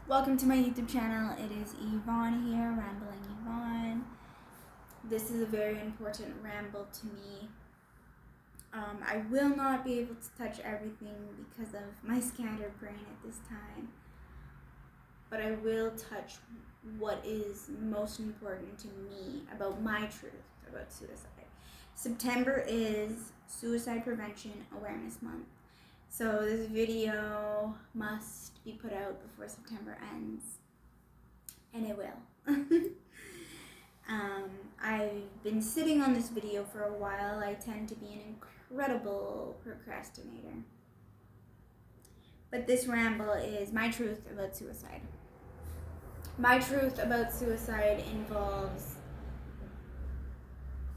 Welcome to my YouTube channel. It is Yvonne here, Rambling Yvonne. This is a very important ramble to me. I will not be able to touch everything because of my scattered brain at this time, but I will touch what is most important to me about my truth about suicide. September is Suicide Prevention Awareness Month. So this video must be put out before September ends, and it will. I've been sitting on this video for a while. I tend to be an incredible procrastinator. But this ramble is my truth about suicide. My truth about suicide involves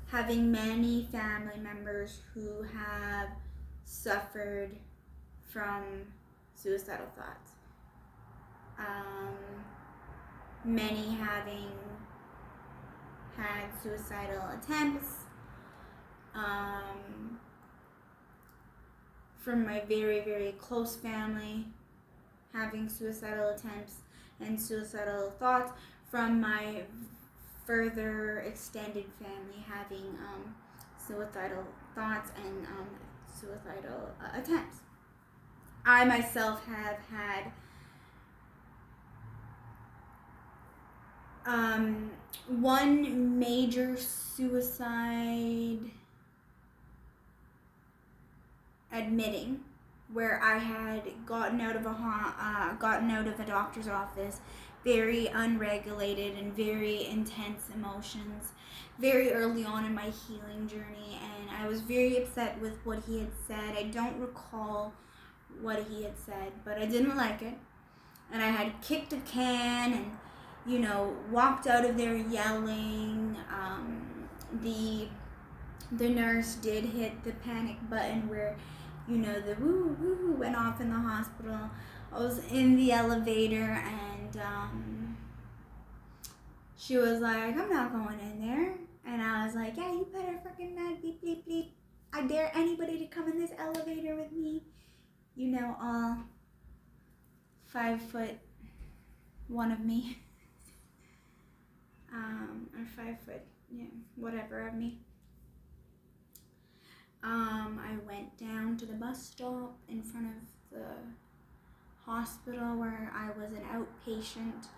having many family members who have suffered from suicidal thoughts. Many having had suicidal attempts. From my very, very close family having suicidal attempts and suicidal thoughts. From my further extended family having suicidal thoughts and suicidal attempts. I myself have had one major suicide admitting, where I had gotten out of a doctor's office, very unregulated and very intense emotions, very early on in my healing journey, and I was very upset with what he had said. I don't recall what he had said, but I didn't like it, and I had kicked a can and walked out of there yelling. The nurse did hit the panic button where the woo woo went off in the hospital. I was in the elevator and she was like, "I'm not going in there," and I was like, "Yeah, you better freaking not, bleep bleep bleep. I dare anybody to come in this elevator with me, all 5'1" of me." Or 5', whatever of me. I went down to the bus stop in front of the hospital where I was an outpatient,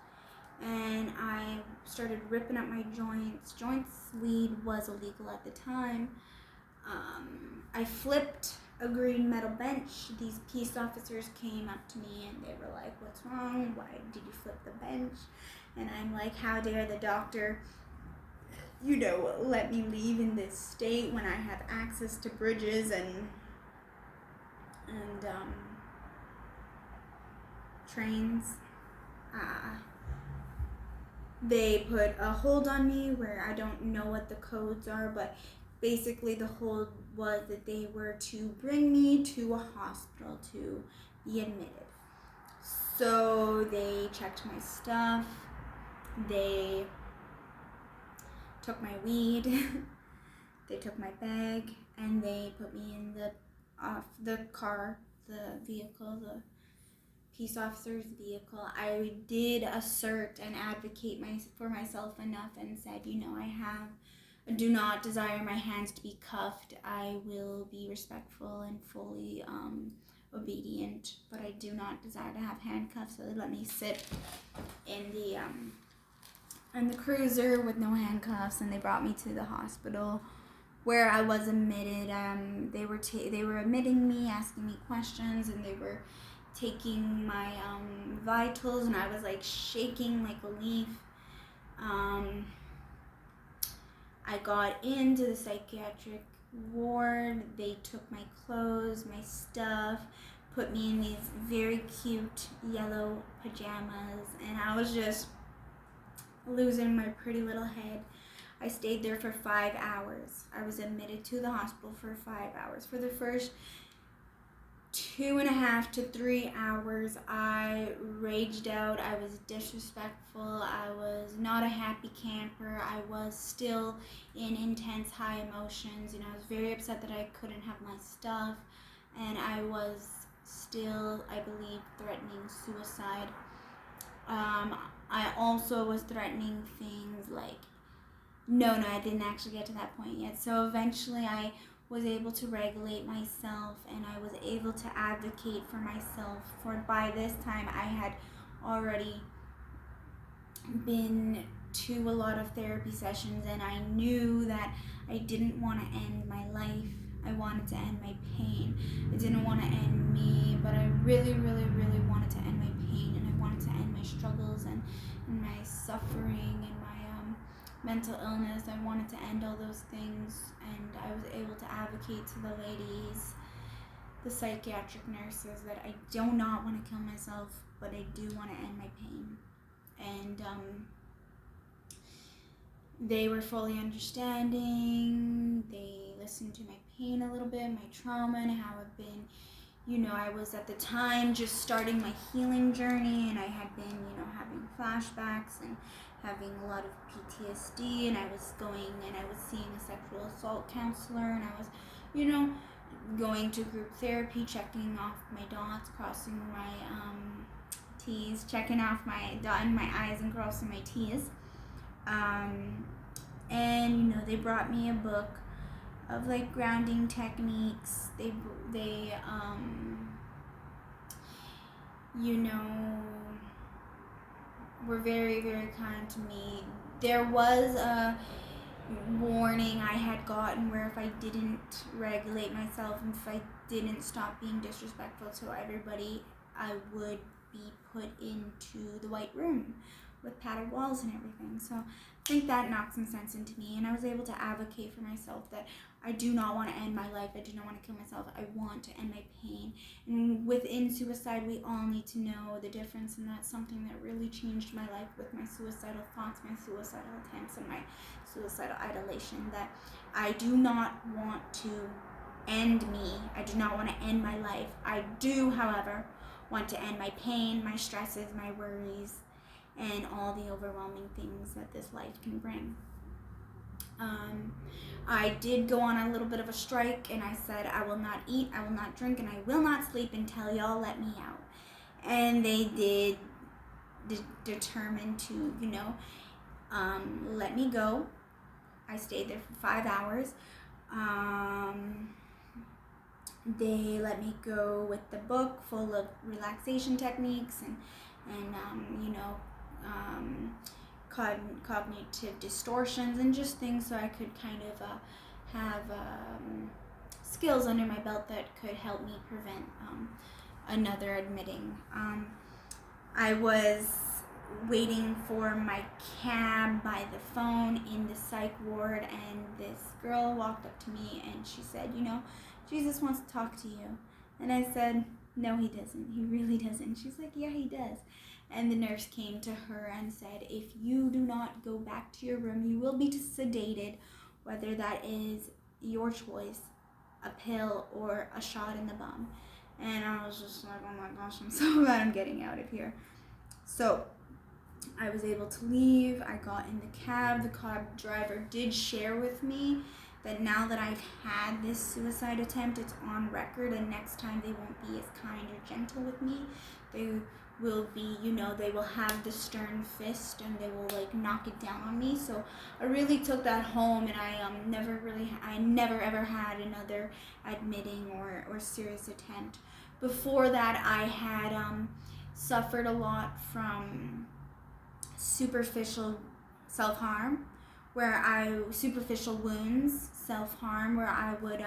and I started ripping up my joints. Weed was illegal at the time. I flipped a green metal bench. These peace officers came up to me and they were like, "What's wrong? Why did you flip the bench?" And I'm like, "How dare the doctor, let me leave in this state when I have access to bridges and trains." They put a hold on me where I don't know what the codes are, but basically the hold was that they were to bring me to a hospital to be admitted. So they checked my stuff, they took my weed, they took my bag, and they put me in the car, the vehicle, the peace officer's vehicle. I did assert and advocate for myself enough and said, I do not desire my hands to be cuffed. I will be respectful and fully obedient, but I do not desire to have handcuffs. So they let me sit in the cruiser with no handcuffs, and they brought me to the hospital where I was admitted. They were admitting me, asking me questions, and they were taking my vitals, and I was like shaking like a leaf. I got into the psychiatric ward. They took my clothes, my stuff, put me in these very cute yellow pajamas, and I was just losing my pretty little head. I stayed there for 5 hours. I was admitted to the hospital for 5 hours. For the first 2.5 to 3 hours, I raged out. I was disrespectful. I was not a happy camper. I was still in intense high emotions. I was very upset that I couldn't have my stuff, and I was still, I believe, threatening suicide. I also was threatening things like, no, I didn't actually get to that point yet. So eventually I was able to regulate myself, and I was able to advocate for myself. For by this time I had already been to a lot of therapy sessions, and I knew that I didn't want to end my life. I wanted to end my pain. I didn't want to end me, but I really, really, really wanted to end my pain, and I wanted to end my struggles and my suffering and my mental illness. I wanted to end all those things, and I was able to advocate to the ladies, the psychiatric nurses, that I do not want to kill myself, but I do want to end my pain. And they were fully understanding. They listened to my pain a little bit, my trauma, and how I've been, I was at the time just starting my healing journey, and I had been, having flashbacks and having a lot of PTSD, and I was going and I was seeing a sexual assault counselor, and I was, going to group therapy, checking off my dots, crossing my T's, checking off my dotting my I's and crossing my T's. And they brought me a book of like grounding techniques. They were very, very kind to me. There was a warning I had gotten where if I didn't regulate myself and if I didn't stop being disrespectful to everybody, I would be put into the white room with padded walls and everything. So I think that knocked some sense into me, and I was able to advocate for myself that I do not want to end my life. I do not want to kill myself. I want to end my pain. And within suicide, we all need to know the difference, and that's something that really changed my life with my suicidal thoughts, my suicidal attempts, and my suicidal idolation, that I do not want to end me. I do not want to end my life. I do, however, want to end my pain, my stresses, my worries, and all the overwhelming things that this life can bring. I did go on a little bit of a strike, and I said I will not eat, I will not drink, and I will not sleep until y'all let me out. And they did determine to, let me go. I stayed there for 5 hours. They let me go with the book full of relaxation techniques and cognitive distortions and just things, so I could kind of have skills under my belt that could help me prevent another admitting. I was waiting for my cab by the phone in the psych ward, and this girl walked up to me and she said, Jesus wants to talk to you. And I said, no, he doesn't. He really doesn't. She's like, yeah, he does. And the nurse came to her and said, if you do not go back to your room, you will be sedated, whether that is your choice, a pill or a shot in the bum. And I was just like, oh my gosh, I'm so glad I'm getting out of here. So I was able to leave. I got in the cab. The cab driver did share with me that now that I've had this suicide attempt, it's on record, and next time they won't be as kind or gentle with me. They will be, they will have the stern fist, and they will like knock it down on me. So I really took that home, and I never ever had another admitting or serious attempt. Before that, I had suffered a lot from superficial self-harm, superficial wounds, self-harm, where I would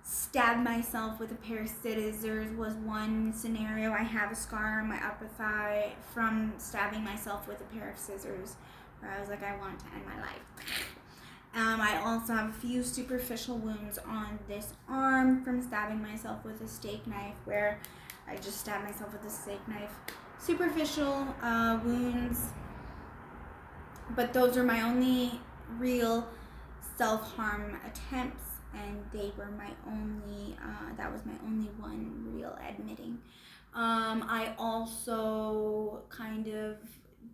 stab myself with a pair of scissors was one scenario. I have a scar on my upper thigh from stabbing myself with a pair of scissors, where I was like, I want to end my life. I also have a few superficial wounds on this arm from stabbing myself with a steak knife, where I just stabbed myself with a steak knife. Superficial wounds, but those are my only real self-harm attempts, and they were my only, that was my only one real admitting. I also kind of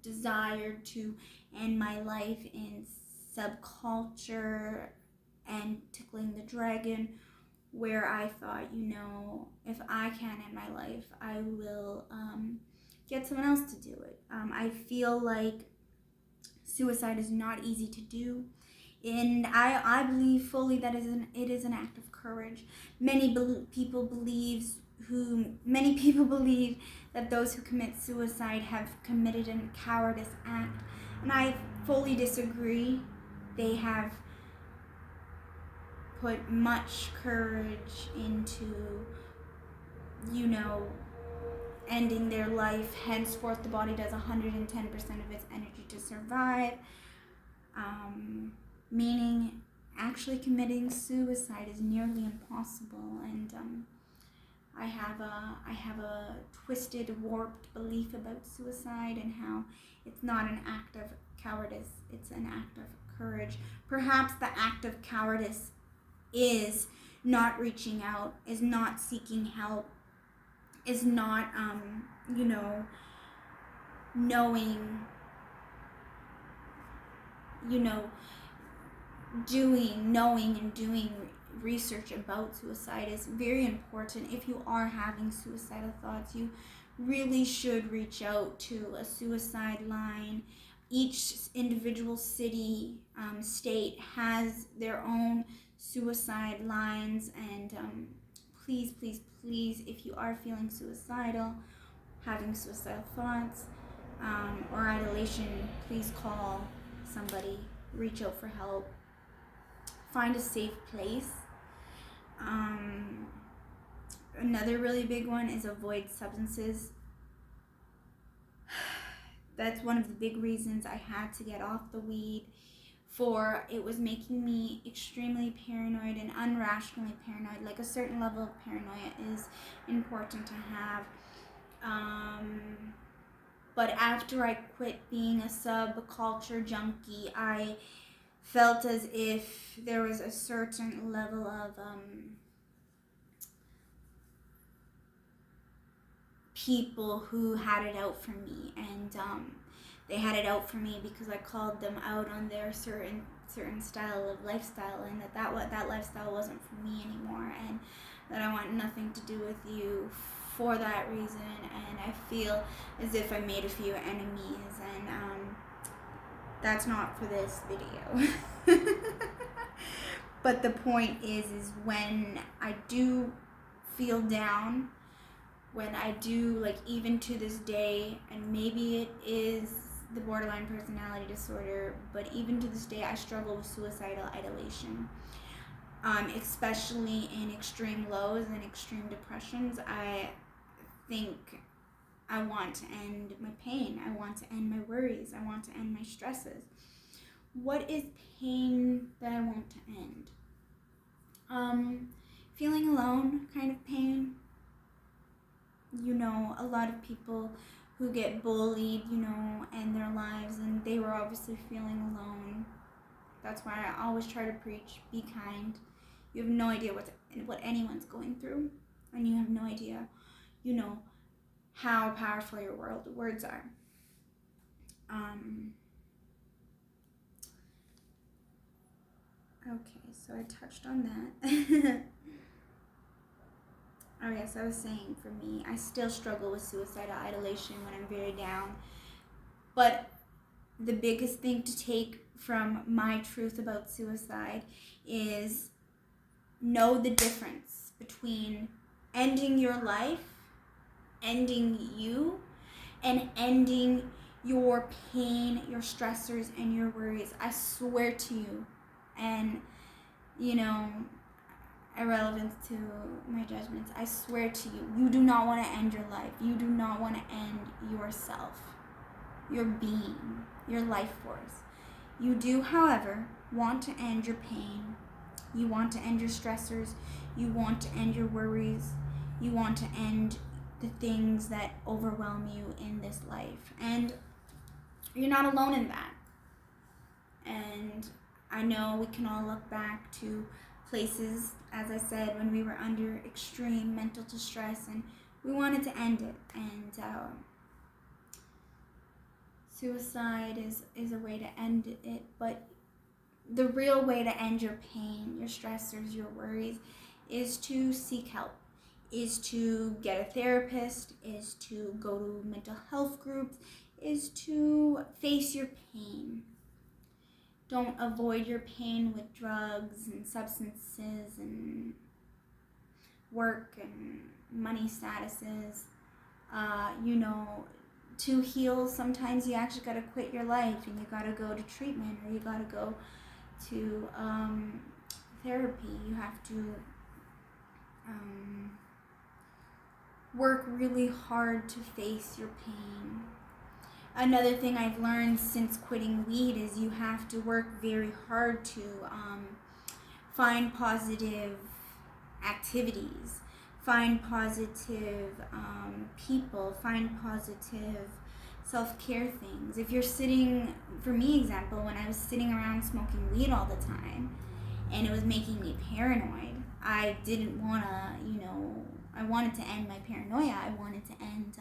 desired to end my life in subculture and Tickling the Dragon, where I thought, if I can't end my life, I will get someone else to do it. I feel like suicide is not easy to do, and I believe fully that it is an act of courage. Many people believe that those who commit suicide have committed a cowardice act, and I fully disagree. They have put much courage into, ending their life. Henceforth, the body does 110% of its energy to survive, meaning actually committing suicide is nearly impossible. And I have a twisted, warped belief about suicide and how it's not an act of cowardice, it's an act of courage. Perhaps the act of cowardice is not reaching out, is not seeking help, is not, knowing, knowing and doing research about suicide is very important. If you are having suicidal thoughts, you really should reach out to a suicide line. Each individual city, state has their own suicide lines, and please, please, please, if you are feeling suicidal, having suicidal thoughts, or idolation, please call somebody, reach out for help, find a safe place. Another really big one is avoid substances. That's one of the big reasons I had to get off the weed, for it was making me extremely paranoid and unrationally paranoid. Like, a certain level of paranoia is important to have. But after I quit being a subculture junkie, I felt as if there was a certain level of people who had it out for me, and they had it out for me because I called them out on their certain style of lifestyle, and that lifestyle wasn't for me anymore, and that I want nothing to do with you for that reason. And I feel as if I made a few enemies, and that's not for this video. But the point is when I do feel down, when I do, like, even to this day, and maybe it is the borderline personality disorder, but even to this day I struggle with suicidal ideation, especially in extreme lows and extreme depressions. I think I want to end my pain, I want to end my worries, I want to end my stresses. What is pain that I want to end? Feeling alone kind of pain. A lot of people who get bullied, end their lives, and they were obviously feeling alone. That's why I always try to preach, be kind. You have no idea what anyone's going through, and you have no idea, how powerful your words are. Okay, so I touched on that. Oh yes, I was saying, for me, I still struggle with suicidal ideation when I'm very down. But the biggest thing to take from my truth about suicide is know the difference between ending your life, ending you, and ending your pain, your stressors, and your worries. I swear to you, and irrelevant to my judgments, I swear to you, you do not want to end your life. You do not want to end yourself, your being, your life force. You do, however, want to end your pain. You want to end your stressors. You want to end your worries. You want to end the things that overwhelm you in this life. And you're not alone in that. And I know we can all look back to places, as I said, when we were under extreme mental distress and we wanted to end it. And suicide is a way to end it, but the real way to end your pain, your stressors, your worries, is to seek help, is to get a therapist, is to go to mental health groups, is to face your pain. Don't avoid your pain with drugs and substances and work and money statuses. To heal, sometimes you actually got to quit your life and you got to go to treatment, or you got to go to therapy. You have to work really hard to face your pain. Another thing I've learned since quitting weed is you have to work very hard to find positive activities, find positive people, find positive self-care things. If you're sitting, for me example, when I was sitting around smoking weed all the time and it was making me paranoid, I didn't want to, I wanted to end my paranoia. I wanted to end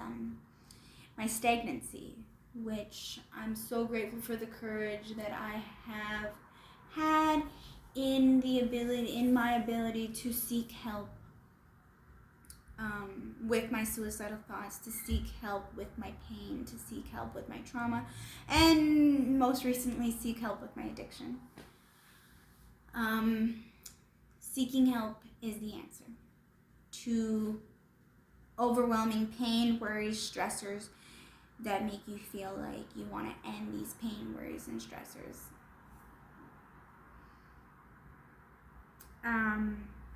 my stagnancy, which I'm so grateful for the courage that I have had in my ability to seek help with my suicidal thoughts, to seek help with my pain, to seek help with my trauma, and most recently seek help with my addiction. Seeking help is the answer to overwhelming pain, worries, stressors that make you feel like you want to end these pain, worries, and stressors.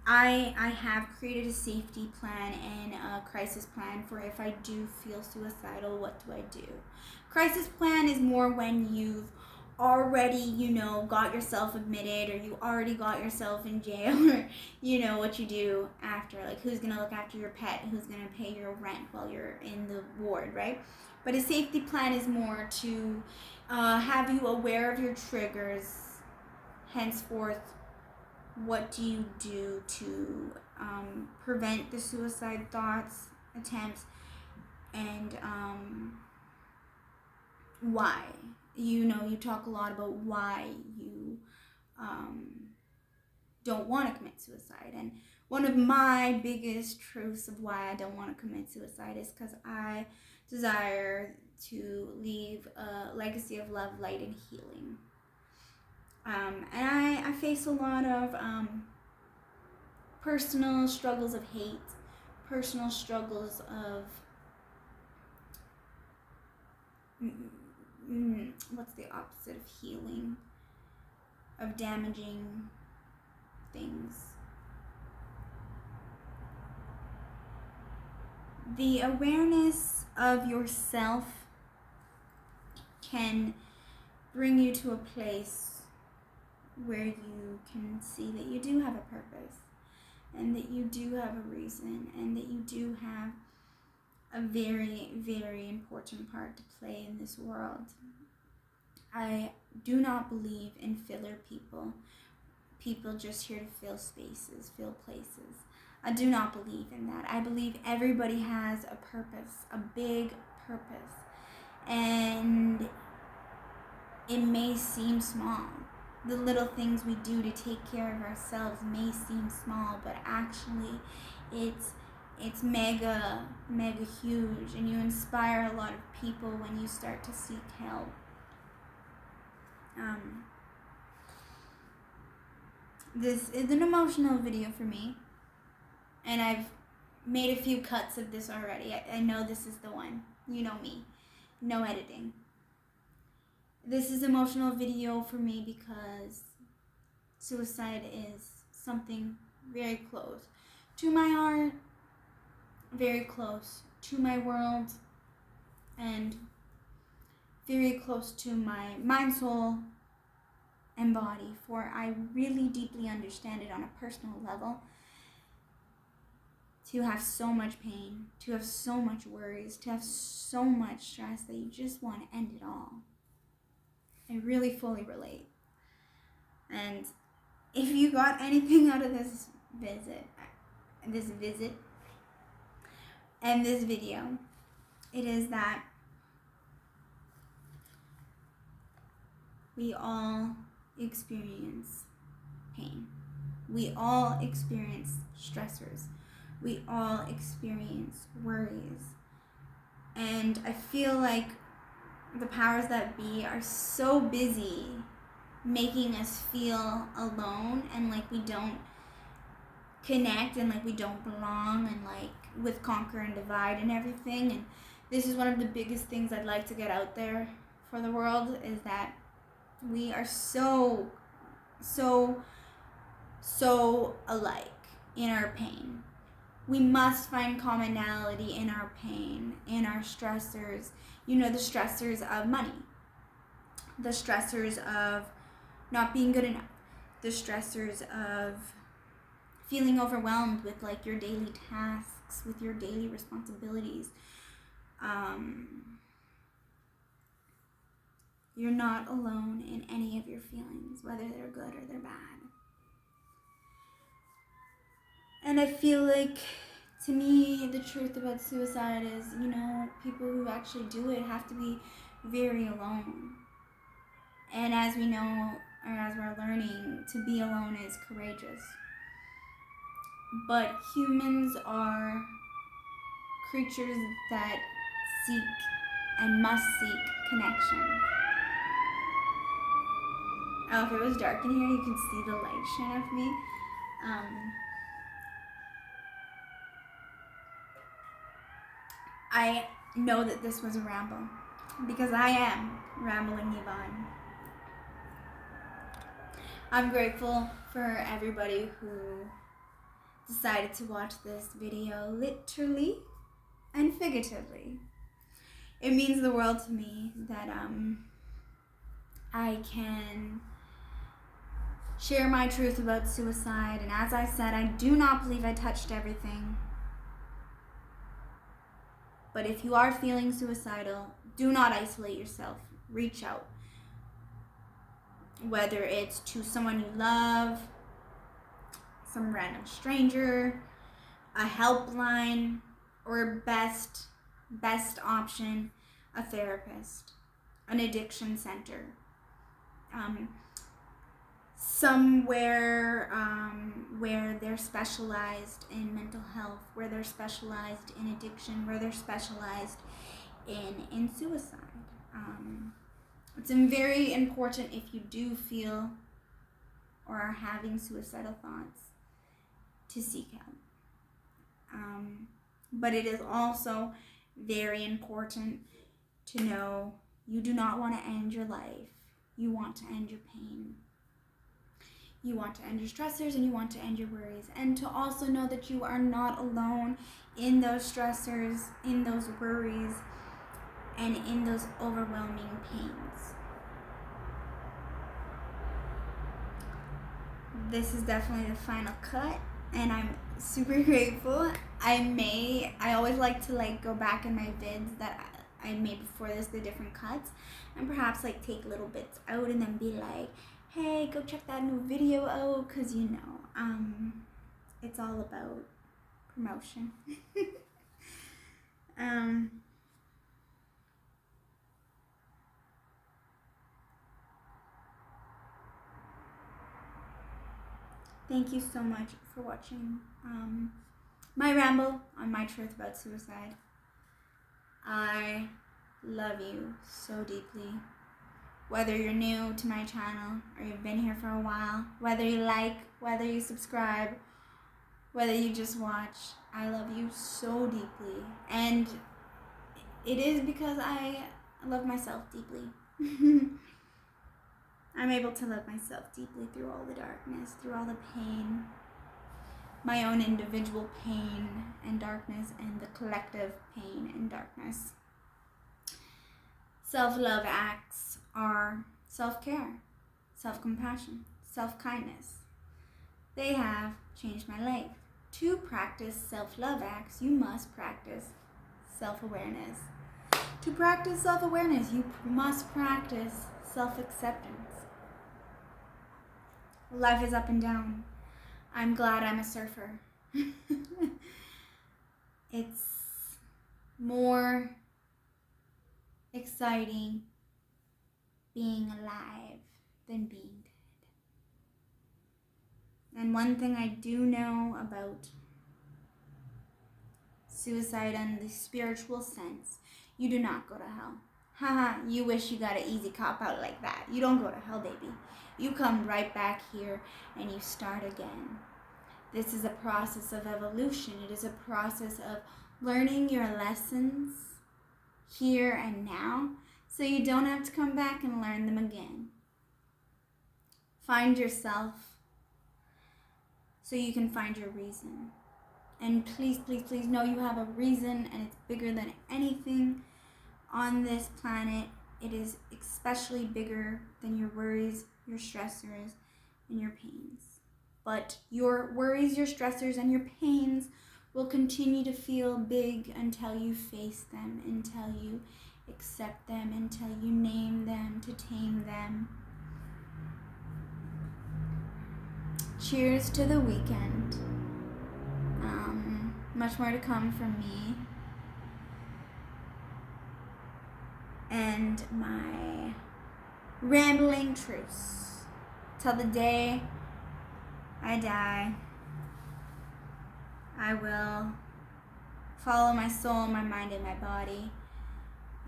I have created a safety plan and a crisis plan for if I do feel suicidal, what do I do? Crisis plan is more when you've already, got yourself admitted, or you already got yourself in jail, or, what you do after, like who's going to look after your pet, who's going to pay your rent while you're in the ward, right? But a safety plan is more to have you aware of your triggers, henceforth. What do you do to prevent the suicide thoughts, attempts, and why? You talk a lot about why you don't want to commit suicide. And one of my biggest truths of why I don't want to commit suicide is because I desire to leave a legacy of love, light, and healing. And I face a lot of personal struggles of hate, personal struggles of, what's the opposite of healing? Of damaging things. The awareness of yourself can bring you to a place where you can see that you do have a purpose, and that you do have a reason, and that you do have a very, very important part to play in this world. I do not believe in filler people just here to fill spaces, fill places. I do not believe in that. I believe everybody has a purpose, a big purpose, and it may seem small. The little things we do to take care of ourselves may seem small, but actually it's mega, mega huge, and you inspire a lot of people when you start to seek help. This is an emotional video for me, and I've made a few cuts of this already. I know this is the one. You know me. No editing. This is an emotional video for me because suicide is something very close to my heart, very close to my world, and very close to my mind, soul, and body, for I really deeply understand it on a personal level. To have so much pain, to have so much worries, to have so much stress that you just want to end it all. I really fully relate. And if you got anything out of this visit and this video, it is that we all experience pain. We all experience stressors. We all experience worries. And I feel like the powers that be are so busy making us feel alone and like we don't connect and like we don't belong, and like with conquer and divide and everything. And this is one of the biggest things I'd like to get out there for the world, is that we are so alike in our pain. We must find commonality in our pain, in our stressors. The stressors of money, the stressors of not being good enough, the stressors of feeling overwhelmed with like your daily tasks, with your daily responsibilities. You're not alone in any of your feelings, whether they're good or they're bad. And I feel like, to me, the truth about suicide is, people who actually do it have to be very alone. And as we know, or as we're learning, to be alone is courageous. But humans are creatures that seek and must seek connection. Oh, if it was dark in here, you can see the light shine off me. I know that this was a ramble, because I am rambling Yvonne. I'm grateful for everybody who decided to watch this video literally and figuratively. It means the world to me that I can share my truth about suicide. And as I said, I do not believe I touched everything. But if you are feeling suicidal, do not isolate yourself. Reach out. Whether it's to someone you love, some random stranger, a helpline, or best option, a therapist, an addiction center, somewhere where they're specialized in mental health, where they're specialized in addiction, where they're specialized in suicide. It's very important, if you do feel or are having suicidal thoughts, to seek help. But it is also very important to know you do not want to end your life. You want to end your pain. You want to end your stressors, and you want to end your worries. And to also know that you are not alone in those stressors, in those worries, and in those overwhelming pains. This is definitely the final cut, and I'm super grateful. I always like to go back in my vids that I made before this, the different cuts, and perhaps take little bits out and then be like, hey, go check that new video out, because it's all about promotion. Thank you so much for watching my ramble on my truth about suicide. I love you so deeply. Whether you're new to my channel or you've been here for a while, whether you like, whether you subscribe, whether you just watch, I love you so deeply. And it is because I love myself deeply. I'm able to love myself deeply through all the darkness, through all the pain, my own individual pain and darkness, and the collective pain and darkness. Self-love acts are self-care, self-compassion, self-kindness. They have changed my life. To practice self-love acts, you must practice self-awareness. To practice self-awareness, you must practice self-acceptance. Life is up and down. I'm glad I'm a surfer. It's more exciting being alive than being dead. And one thing I do know about suicide in the spiritual sense, you do not go to hell. Haha, you wish you got an easy cop out like that. You don't go to hell, baby. You come right back here and you start again. This is a process of evolution. It is a process of learning your lessons here and now, so you don't have to come back and learn them again. Find yourself so you can find your reason. And please, please, please know you have a reason, and it's bigger than anything on this planet. It is especially bigger than your worries, your stressors, and your pains. But your worries, your stressors, and your pains will continue to feel big until you face them, until you accept them, until you name them, to tame them. Cheers to the weekend. Much more to come from me and my rambling truths till the day I die. I will follow my soul, my mind, and my body,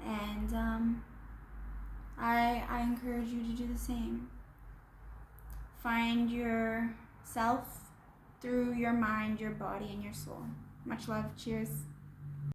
and I encourage you to do the same. Find yourself through your mind, your body, and your soul. Much love. Cheers.